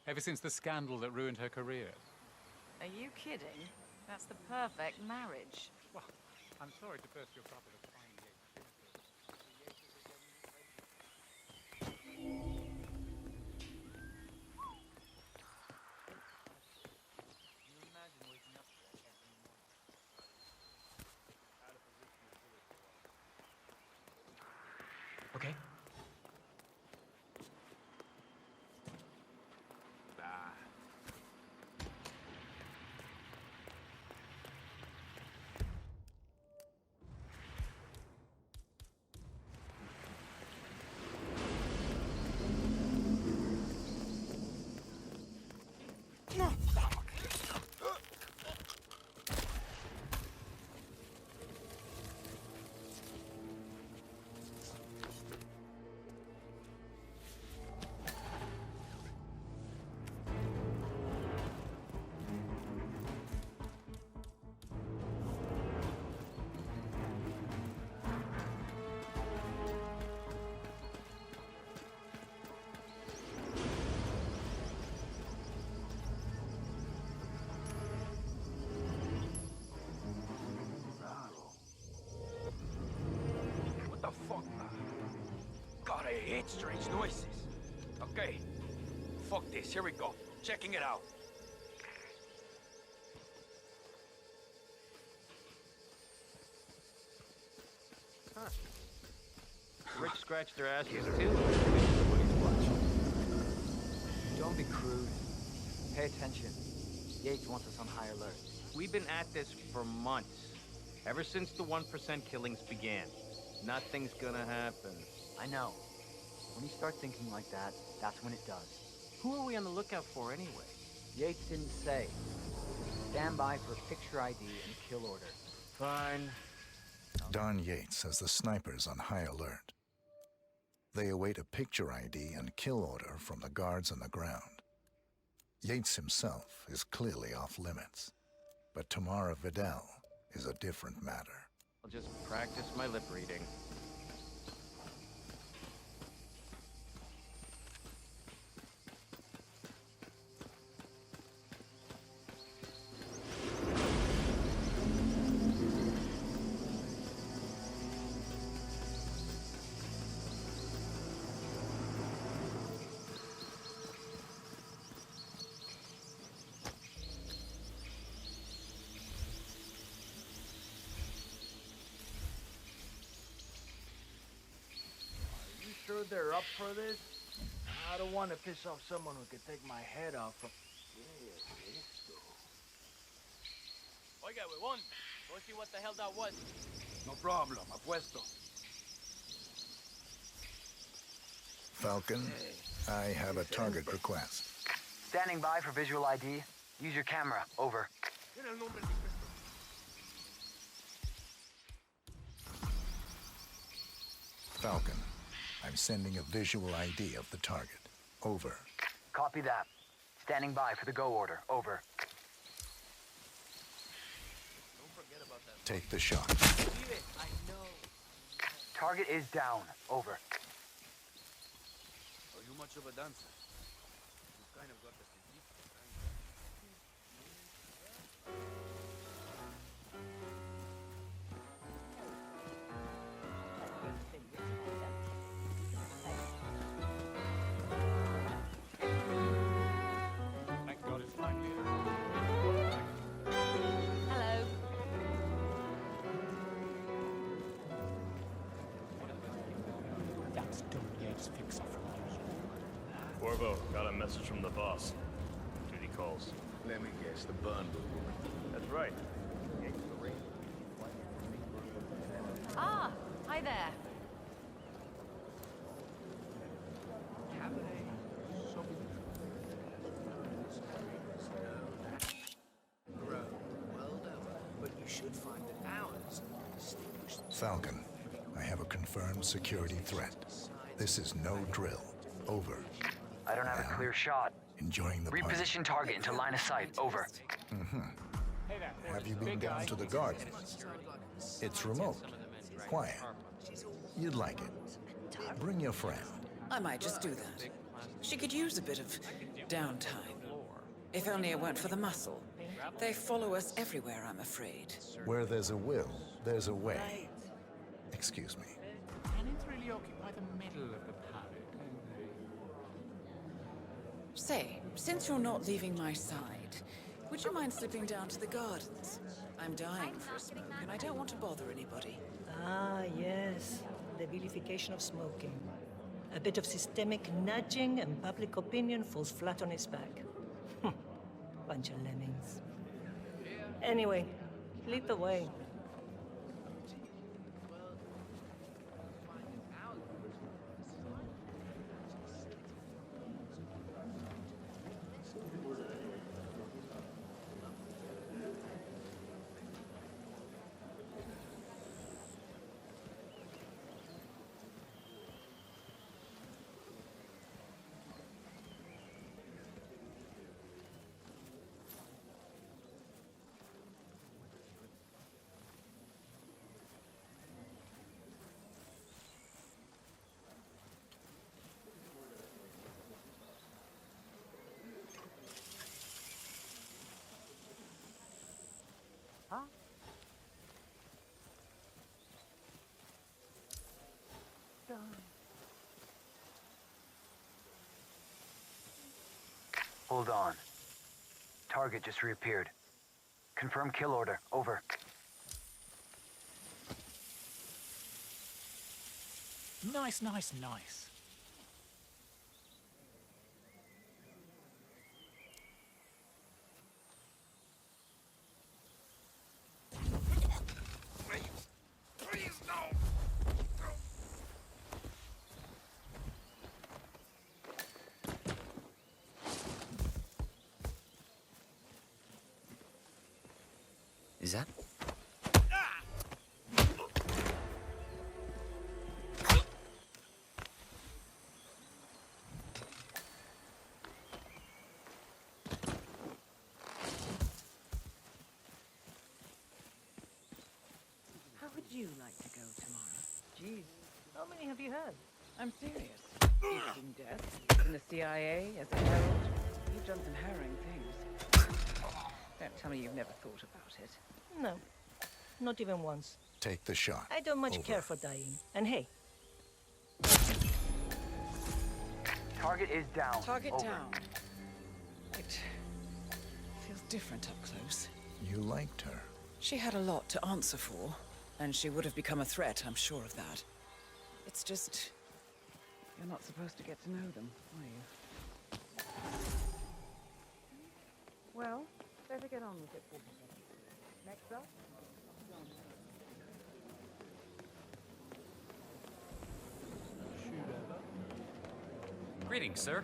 Ever since the scandal that ruined her career. Are you kidding? That's the perfect marriage. Well, I'm sorry to burst your bubble of fine Okay. What the fuck? God, I hate strange noises. Okay. Fuck this. Here we go. Checking it out. Rick scratched their asses too. Don't be crude. Pay attention. Yates wants us on high alert. We've been at this for months. Ever since the 1% killings began. Nothing's gonna happen. I know. When you start thinking like that, that's when it does. Who are we on the lookout for anyway? Yates didn't say. Stand by for a picture ID and a kill order. Fine. Don Yates has the snipers on high alert. They await a picture ID and kill order from the guards on the ground. Yates himself is clearly off limits, but Tamara Vidal is a different matter. I'll just practice my lip reading. Sure they're up for this? I don't want to piss off someone who could take my head off from... Oiga, huevón. Go see what the hell that was. No problem. Apuesto. Falcon, I have a target request. Standing by for visual ID. Use your camera. Over. Falcon, I'm sending a visual ID of the target. Over. Copy that. Standing by for the go order. Over. Take the shot. I know. Target is down. Over. Are you much of a dancer? You kind of got the physique. Thank God it's finally Hello. That's Don Yates' fixer from Corvo, got a message from the boss. Duty calls. Let me guess, the burn book. That's right. Ah, hi there. Falcon, I have a confirmed security threat. This is no drill. Over. I don't have a clear shot. Enjoying the party. Reposition target into line of sight. Over. Have you been down to the garden? It's remote. Quiet. You'd like it. Bring your friend. I might just do that. She could use a bit of downtime. If only it weren't for the muscle. They follow us everywhere, I'm afraid. Where there's a will, there's a way. Excuse me. Cannons really occupy the middle of the paddock, don't they? Say, since you're not leaving my side, would you mind slipping down to the gardens? I'm dying for a smoke, and I don't want to bother anybody. Ah, yes. The vilification of smoking. A bit of systemic nudging and public opinion falls flat on its back. Bunch of lemmings. Anyway, lead the way. Hold on. Target just reappeared. Confirm kill order. Over. Nice, nice, nice. Please, no! Is that? How would you like to go, Tamara? Jeez, how many have you had? I'm serious. You've seen death in the CIA as a herald. You've done some harrowing things. Don't tell me you've never thought about it. No, not even once. Take the shot. I don't much Over. care for dying. And hey, Target is down. Target Over. down. It feels different up close. You liked her. She had a lot to answer for, and she would have become a threat, I'm sure of that. It's just... you're not supposed to get to know them, are you? Well, better get on with it. Next up? Greetings, sir.